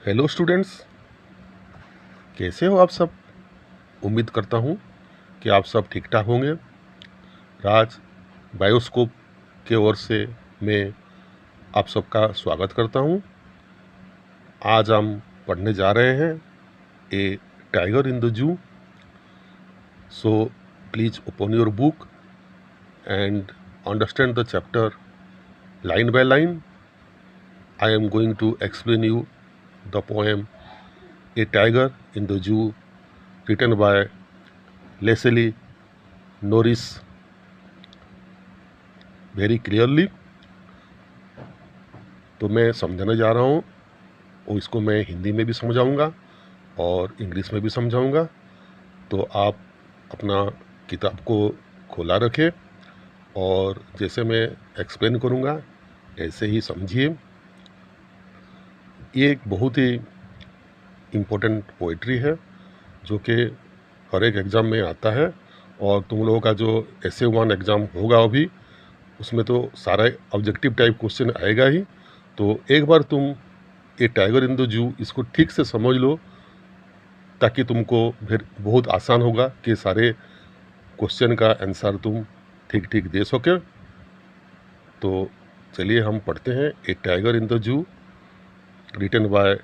Hello students, कैसे हो आप सब। उम्मीद करता हूँ कि आप सब ठीक ठाक होंगे। राज बायोस्कोप के ओर से मैं आप सबका स्वागत करता हूँ। आज हम पढ़ने जा रहे हैं ए टाइगर इन द जू। So please open your book and understand the chapter line by line. I am going to explain you the poem A Tiger in the Zoo, written by Leslie Norris very clearly. तो मैं समझाने जा रहा हूँ और इसको मैं हिंदी में भी समझाऊँगा और इंग्लिश में भी समझाऊँगा। तो आप अपना किताब को खोला रखें और जैसे मैं एक्सप्लेन करूँगा ऐसे ही समझिए। ये एक बहुत ही इम्पोर्टेंट पोइट्री है जो कि हर एक एग्ज़ाम में आता है और तुम लोगों का जो essay 1 एग्ज़ाम होगा अभी उसमें तो सारा ऑब्जेक्टिव टाइप क्वेश्चन आएगा ही। तो एक बार तुम ये टाइगर इन द जू इसको ठीक से समझ लो ताकि तुमको फिर बहुत आसान होगा कि सारे क्वेश्चन का आंसर तुम ठीक ठीक दे सके। तो चलिए हम पढ़ते हैं a tiger in the zoo, written by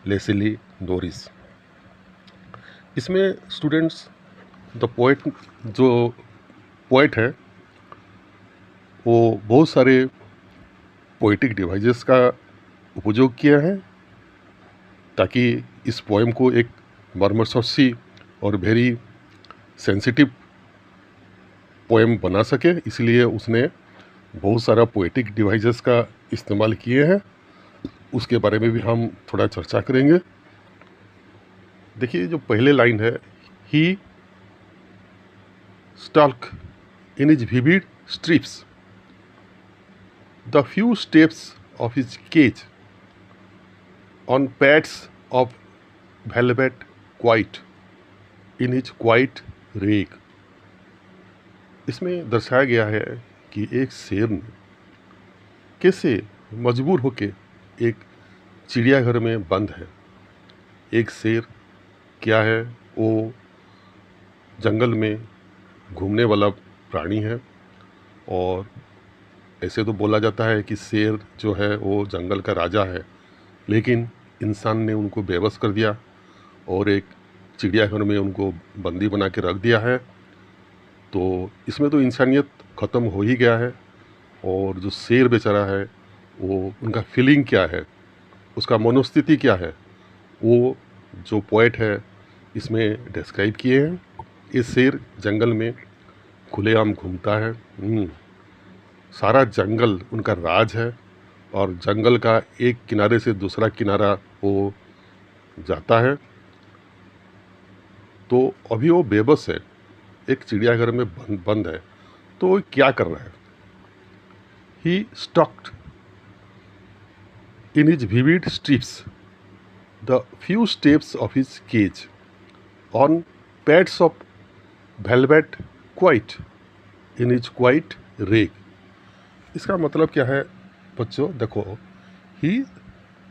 Leslie Norris. इसमें स्टूडेंट्स द पोएट जो पोएट है वो बहुत सारे पोएटिक डिवाइसेस का उपयोग किया है ताकि इस पोएम को एक मर्मस्पर्शी और वेरी सेंसिटिव पोएम बना सके, इसलिए उसने बहुत सारा पोएटिक डिवाइसेस का इस्तेमाल किए हैं। उसके बारे में भी हम थोड़ा चर्चा करेंगे। देखिए जो पहले लाइन है, he stalks in his vivid stripes the few steps of his cage on pads of velvet quiet in his quiet rake। इसमें दर्शाया गया है कि एक शेर ने कैसे मजबूर होके एक चिड़ियाघर में बंद है। एक शेर क्या है, वो जंगल में घूमने वाला प्राणी है और ऐसे तो बोला जाता है कि शेर जो है वो जंगल का राजा है, लेकिन इंसान ने उनको बेबस कर दिया और एक चिड़ियाघर में उनको बंदी बना के रख दिया है। तो इसमें तो इंसानियत ख़त्म हो ही गया है। और जो शेर बेचारा है वो उनका फीलिंग क्या है, उसका मनोस्थिति क्या है, वो जो पोएट है इसमें डिस्क्राइब किए हैं। ये शेर जंगल में खुलेआम घूमता है। सारा जंगल उनका राज है और जंगल का एक किनारे से दूसरा किनारा वो जाता है। तो अभी वो बेबस है, एक चिड़ियाघर में बंद है। तो वो क्या कर रहा है, he stalked in his vivid stripes the few steps of his cage on pads of velvet quiet in his quiet rage. इसका मतलब क्या है बच्चों, देखो, ही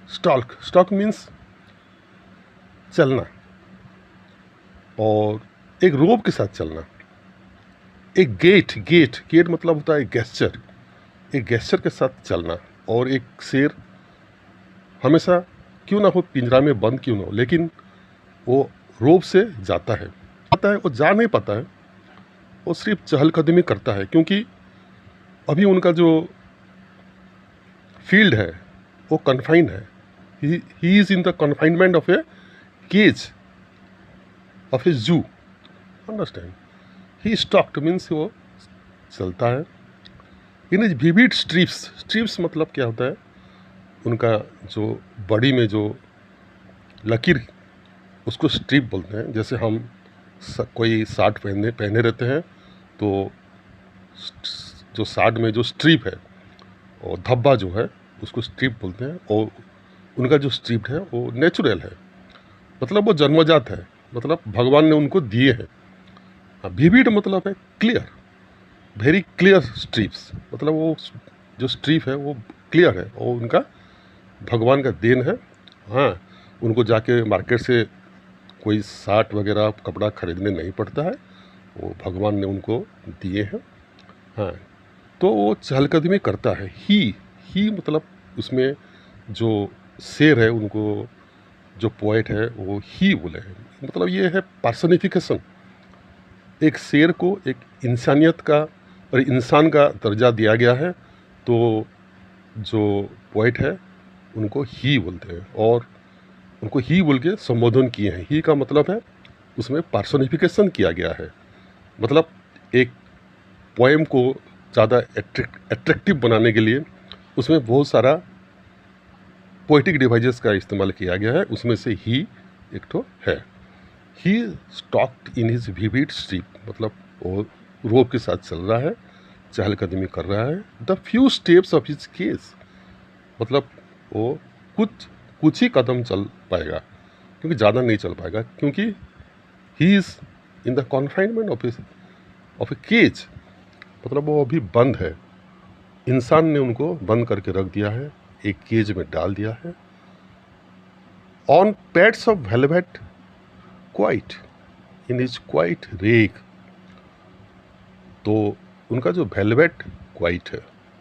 स्टॉक मीन्स चलना और एक रोप के साथ चलना। एक गेट मतलब होता है गेस्चर, एक गेस्चर के साथ चलना। और एक शेर हमेशा क्यों ना हो पिंजरा में बंद क्यों ना हो, लेकिन वो रोप से जाता है। वो जा नहीं पाता है, वो सिर्फ चहलकदमी करता है क्योंकि अभी उनका जो फील्ड है वो कन्फाइंड है। He is in the confinement of a cage of a zoo. Understand, he stocked means वो चलता है। इन इज विविड स्ट्रिप्स मतलब क्या होता है, उनका जो बॉडी में जो लकीर उसको स्ट्रिप बोलते हैं। जैसे हम कोई शर्ट पहने रहते हैं तो जो शर्ट में जो स्ट्रिप है और धब्बा जो है उसको स्ट्रिप बोलते हैं। और उनका जो स्ट्रिप है वो नेचुरल है, मतलब वो जन्मजात है, मतलब भगवान ने उनको दिए हैं। विविड मतलब है क्लियर, वेरी क्लियर स्ट्रिप्स, मतलब वो जो स्ट्रिप है वो क्लियर है और उनका भगवान का देन है। हाँ, उनको जाके मार्केट से कोई साट वगैरह कपड़ा खरीदने नहीं पड़ता है, वो भगवान ने उनको दिए हैं। हाँ, तो वो चहलकदमी करता है। ही मतलब उसमें जो शेर है, उनको जो पोएट है वो ही बोले हैं, मतलब ये है पर्सनिफिकेशन। एक शेर को एक इंसानियत का और इंसान का दर्जा दिया गया है, तो जो पोएट है उनको ही बोलते हैं और उनको ही बोल के संबोधन किए हैं। ही का मतलब है उसमें पर्सनिफिकेशन किया गया है, मतलब एक पोएम को ज़्यादा एट्रैक्टिव बनाने के लिए उसमें बहुत सारा पोएटिक डिवाइसेस का इस्तेमाल किया गया है, उसमें से ही एक तो है। He stalked in his vivid stripe, मतलब वो रोप के साथ चल रहा है, चहलकदमी कर रहा है। The few steps of his case, मतलब वो कुछ ही कदम चल पाएगा, क्योंकि ज़्यादा नहीं चल पाएगा, क्योंकि he is in the confinement of a cage, मतलब वो अभी बंद है। इंसान ने उनको बंद करके रख दिया है, एक केज में डाल दिया है। On pads of velvet quiet in is quite रेग, तो उनका जो वेलवेट क्वाइट है,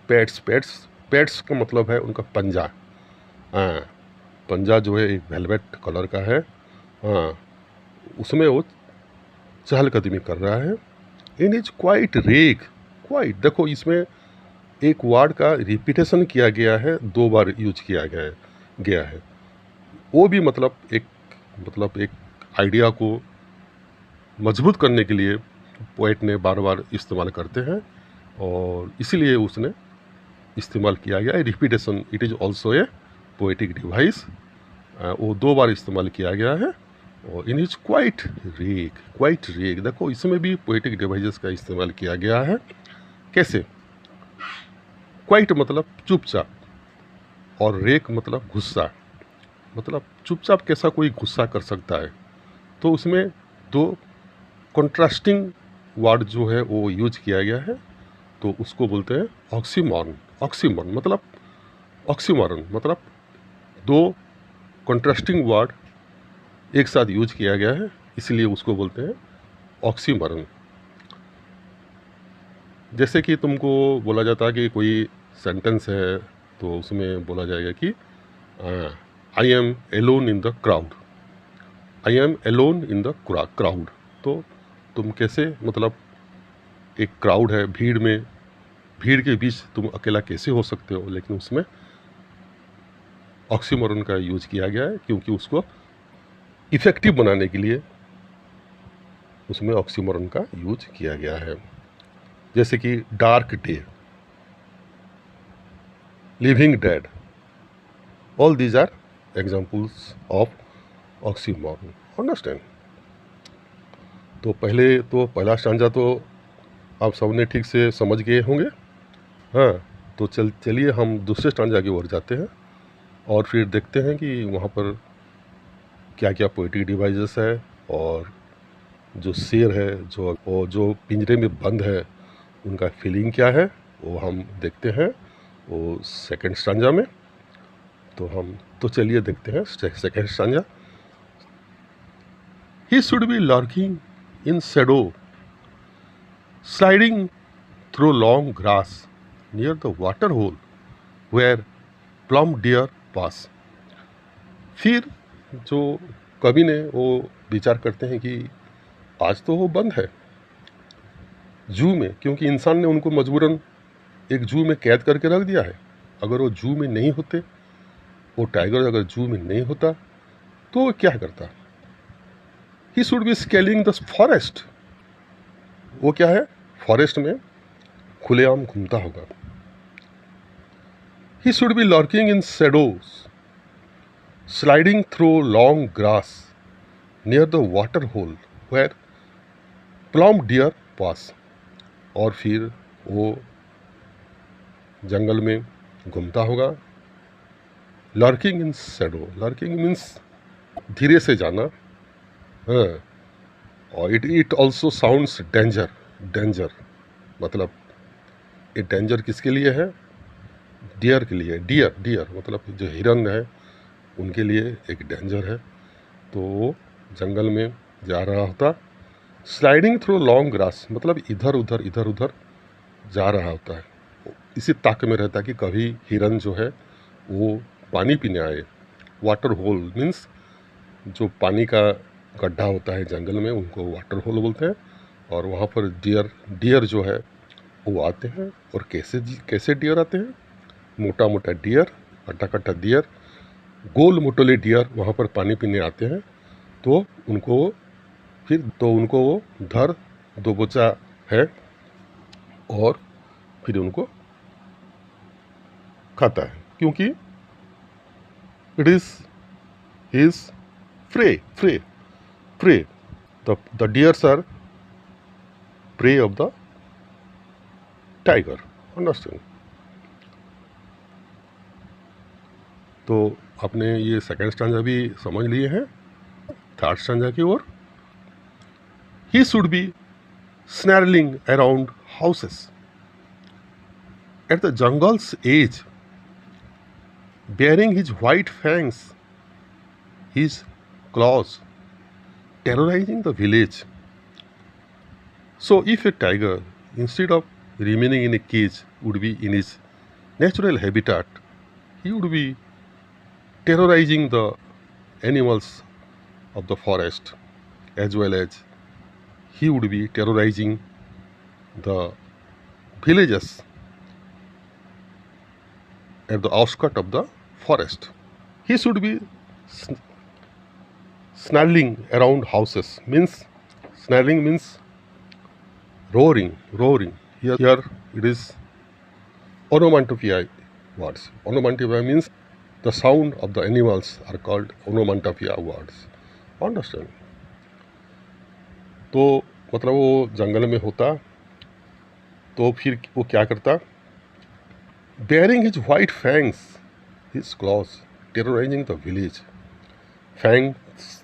पैड्स का मतलब है उनका पंजा। हाँ, पंजा जो है एक वेलवेट कलर का है। हाँ, उसमें वो चहलकदमी कर रहा है। इन इज क्वाइट रेग, क्वाइट, देखो इसमें एक वर्ड का रिपीटेशन किया गया है, 2 बार यूज किया गया है। वो भी मतलब एक आइडिया को मजबूत करने के लिए पोएट ने बार बार इस्तेमाल करते हैं, और इसीलिए उसने इस्तेमाल किया गया है repetition. It is also a poetic device, वो 2 बार इस्तेमाल किया गया है। और इन इज क्वाइट रेग, देखो इसमें भी पोएटिक डिवाइसेस का इस्तेमाल किया गया है। कैसे? क्वाइट मतलब चुपचाप, और रेक मतलब गुस्सा, मतलब चुपचाप कैसा कोई गुस्सा कर सकता है। तो उसमें 2 कंट्रास्टिंग वर्ड जो है वो यूज किया गया है, तो उसको बोलते हैं ऑक्सीमॉर्न मतलब 2 कंट्रास्टिंग वर्ड एक साथ यूज किया गया है, इसलिए उसको बोलते हैं ऑक्सीमॉर्न। जैसे कि तुमको बोला जाता है कि कोई सेंटेंस है, तो उसमें बोला जाएगा कि I am alone in the crowd, तो तुम कैसे, मतलब एक क्राउड है, भीड़ के बीच तुम अकेला कैसे हो सकते हो, लेकिन उसमें ऑक्सीमोरन का यूज किया गया है, क्योंकि उसको इफेक्टिव बनाने के लिए उसमें ऑक्सीमोरन का यूज किया गया है। जैसे कि dark day, living dead, all these are examples of oxymoron. Understand? तो पहला स्टांजा तो आप सबने ठीक से समझ गए होंगे। हाँ, तो चलिए हम दूसरे स्टांजा की ओर जाते हैं और फिर देखते हैं कि वहाँ पर क्या क्या पोएटिक डिवाइसेस है, और जो शेर है जो पिंजरे में बंद है उनका फीलिंग क्या है, वो हम देखते हैं वो सेकंड स्टांजा में। तो चलिए देखते हैं second stanza. He should be lurking in shadow, sliding through long grass near the water hole where plump deer pass. फिर जो कवि ने वो विचार करते हैं कि आज तो वो बंद है जू में, क्योंकि इंसान ने उनको मजबूरन एक जू में कैद करके रख दिया है। अगर वो जू में नहीं होते, वो टाइगर अगर जू में नहीं होता, तो वो क्या करता? He should be scaling the forest, वो क्या है, फॉरेस्ट में खुलेआम घूमता होगा। He should be lurking in shadows, sliding through long grass near the water hole where plump deer pass. और फिर वो जंगल में घूमता होगा। Lurking in shadow, lurking means धीरे से जाना। हाँ, और इट ऑल्सो साउंड्स डेंजर, मतलब ये डेंजर किसके लिए है? डियर के लिए। डियर मतलब जो हिरन है उनके लिए एक डेंजर है। तो वो जंगल में जा रहा होता, स्लाइडिंग थ्रू लॉन्ग ग्रास, मतलब इधर उधर जा रहा होता है। इसी ताक में रहता है कि कभी हिरन जो है वो पानी पीने आए। वाटर होल मीन्स जो पानी का गड्ढा होता है जंगल में, उनको वाटर होल बोलते हैं। और वहाँ पर डियर जो है वो आते हैं। और कैसे डियर आते हैं? मोटा मोटा डियर, अट्टा कट्टा डियर, गोल मोटोले डियर वहाँ पर पानी पीने आते हैं। तो उनको वो धर दबोचा है और फिर उनको खाता है, क्योंकि it is his prey. The deers are prey of the tiger. Understand? तो आपने ये सेकेंड स्टैंजा भी समझ लिए हैं। थर्ड स्टैंजा की ओर, he should be snarling around houses at the jungle's edge, baring his white fangs, his claws, terrorizing the village. So if a tiger, instead of remaining in a cage, would be in his natural habitat, he would be terrorizing the animals of the forest, as well as he would be terrorizing the villages at the outskirts of the forest. He should be snarling around houses. Snarling means roaring. Here it is onomatopoeia words. Onomatopoeia means the sound of the animals are called onomatopoeia words. Understand? तो मतलब वो जंगल में होता, तो फिर वो क्या करता? bearing his white fangs, his claws, terrorizing the village. fangs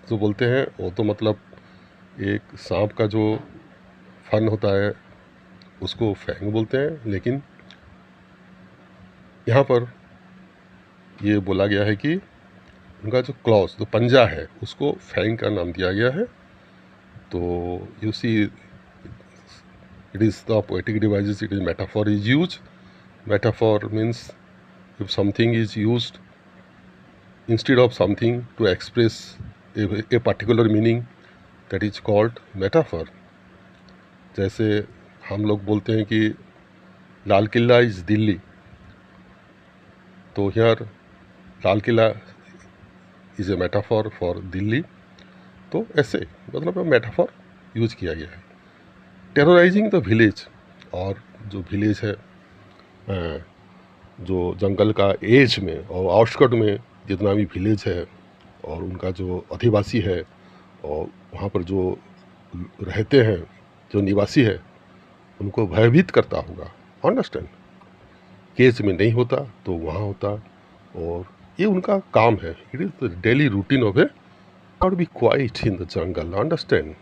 जो बोलते हैं वो तो मतलब एक सांप का जो फन होता है उसको फैंग बोलते हैं, लेकिन यहाँ पर ये बोला गया है कि उनका जो क्लॉज, जो पंजा है, उसको फैंग का नाम दिया गया है। तो you see it is the poetic devices, it is metaphor is use. Metaphor means if something is used instead of something to express a particular meaning, that is called metaphor. जैसे हम लोग बोलते हैं कि लाल किला इज़ दिल्ली, तो here Lal Qila is a metaphor for Delhi. तो ऐसे मतलब मेटाफॉर यूज किया गया है। टेरराइजिंग द विलेज, और जो विलेज है, जो जंगल का एज में और आउटस्कर्ट में जितना भी विलेज है और उनका जो अधिवासी है और वहाँ पर जो रहते हैं, जो निवासी है, उनको भयभीत करता होगा। अंडरस्टैंड? केज में नहीं होता तो वहाँ होता, और ये उनका काम है। It is the daily routine of A not be quite in the jungle. Understand?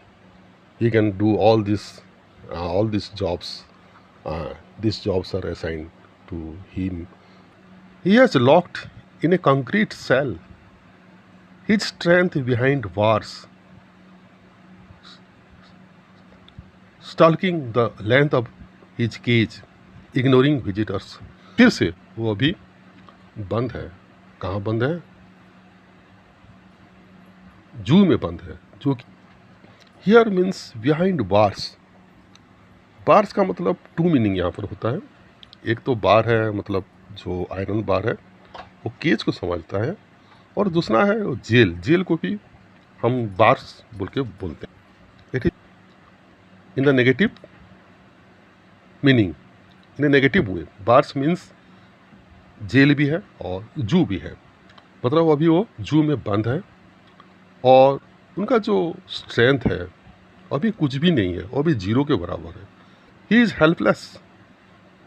He can do all this jobs. These jobs are assigned to him. He is locked in a concrete cell. His strength behind bars, stalking the length of his cage, ignoring visitors. फिर से वो अभी बंद है। कहाँ बंद है? जू में बंद है। जो here means behind bars. Bars का मतलब टू मीनिंग यहाँ पर होता है। एक तो बार है, मतलब जो आयरन बार है वो केज को समझता है, और दूसरा है वो जेल. जेल को भी हम बार्स बोल के बोलते हैं। It is in the negative meaning, in a negative way. Bars means jail भी है और जू भी है, मतलब अभी वो जू में बंद है और उनका जो स्ट्रेंथ है अभी कुछ भी नहीं है, वो अभी जीरो के बराबर है. He is helpless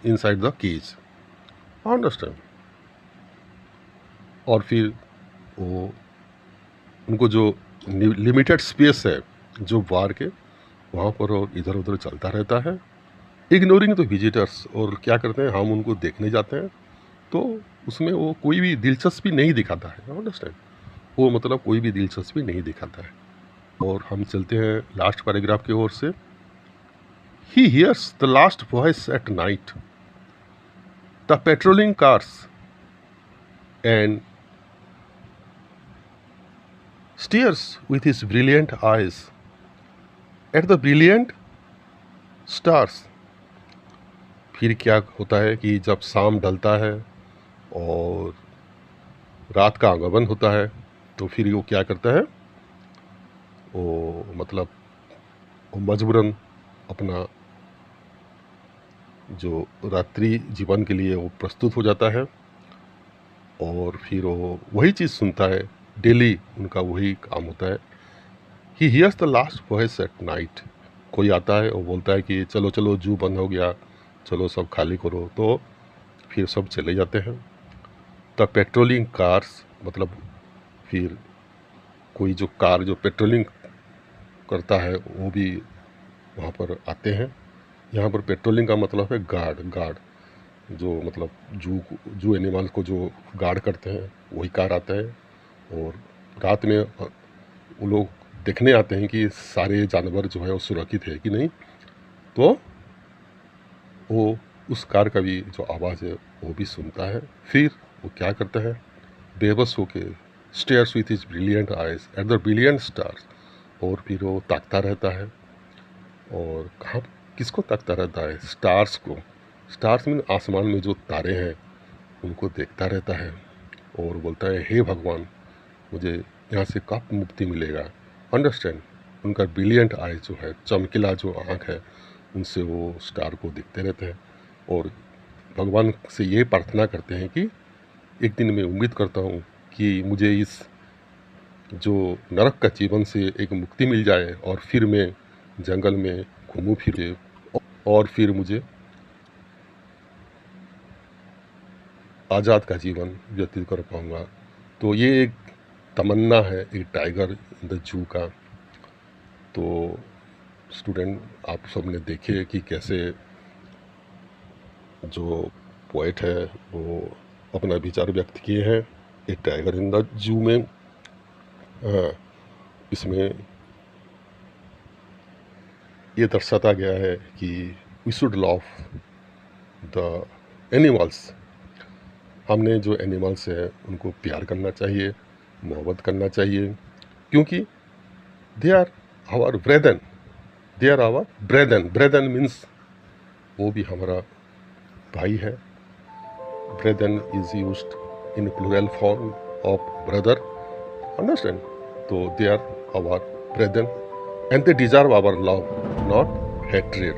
inside the cage. Understand? और फिर वो उनको जो लिमिटेड स्पेस है जो बार के, वहाँ पर वो इधर उधर चलता रहता है. इग्नोरिंग द विजिटर्स, और क्या करते हैं, हम उनको देखने जाते हैं तो उसमें वो कोई भी दिलचस्पी नहीं दिखाता है. अंडरस्टैंड? वो मतलब कोई भी दिलचस्पी नहीं दिखाता है। और हम चलते हैं लास्ट पैराग्राफ की ओर से। He hears the last voice at night, the patrolling cars and stares with his brilliant eyes at the brilliant stars। फिर क्या होता है कि जब शाम ढलता है और रात का आगमन होता है तो फिर वो क्या करता है, वो मतलब वो मजबूरन अपना जो रात्रि जीवन के लिए वो प्रस्तुत हो जाता है और फिर वो वही चीज़ सुनता है, डेली उनका वही काम होता है। He hears the last voice at night. कोई आता है और बोलता है कि चलो चलो जू बंद हो गया, चलो सब खाली करो, तो फिर सब चले जाते हैं। द पेट्रोलिंग कार्स मतलब फिर कोई जो कार जो पेट्रोलिंग करता है वो भी वहाँ पर आते हैं। यहाँ पर पेट्रोलिंग का मतलब है गार्ड, जो मतलब जू एनिमल्स को जो गार्ड करते हैं वही कार आता है। और रात में वो लोग देखने आते हैं कि सारे जानवर जो है वो सुरक्षित है कि नहीं, तो वो उस कार का भी जो आवाज़ है वो भी सुनता है। फिर वो क्या करता है, बेबस होके stairs with his brilliant eyes at the brilliant stars. और फिर वो ताकता रहता है, और कहाँ किसको ताकता रहता है, स्टार्स को। स्टार्स मीन आसमान में जो तारे हैं उनको देखता रहता है और बोलता है हे भगवान, मुझे यहाँ से कब मुक्ति मिलेगा। अंडरस्टैंड, उनका ब्रिलियंट आइज जो है, चमकीला जो आँख है, उनसे वो स्टार को देखते रहते हैं और भगवान से ये प्रार्थना करते हैं कि एक दिन मैं उम्मीद करता हूँ कि मुझे इस जो नरक का जीवन से एक मुक्ति मिल जाए और फिर मैं जंगल में घूमूं फिरे और फिर मुझे आज़ाद का जीवन व्यतीत कर पाऊँगा। तो ये एक तमन्ना है एक टाइगर इन द जू का। तो स्टूडेंट आप सब ने देखे कि कैसे जो पोएट है वो अपना विचार व्यक्त किए हैं एक टाइगर इन द जू में। इसमें ये दर्शाता गया है कि we should love the animals. हमने जो एनिमल्स है उनको प्यार करना चाहिए, मोहब्बत करना चाहिए, क्योंकि they are our brethren, they are our brethren. Brethren means वो भी हमारा भाई है। Brethren is used in plural form of brother, understand. तो they are our brethren and they deserve our love not hatred.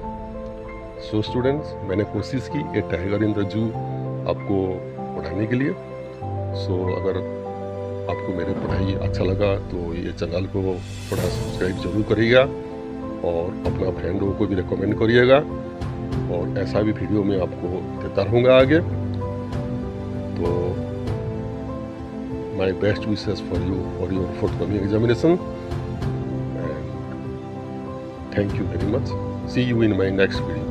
So students, मैंने कोशिश की ए tiger in the जू आपको पढ़ाने के लिए। सो अगर आपको मेरी पढ़ाई अच्छा लगा तो ये चैनल को थोड़ा सब्सक्राइब जरूर करिएगा और अपना फ्रेंडों को भी रिकमेंड करिएगा, और ऐसा भी वीडियो मैं आपको देता रहूँगा आगे। तो my best wishes for you for your forthcoming examination and thank you very much. See you in my next video.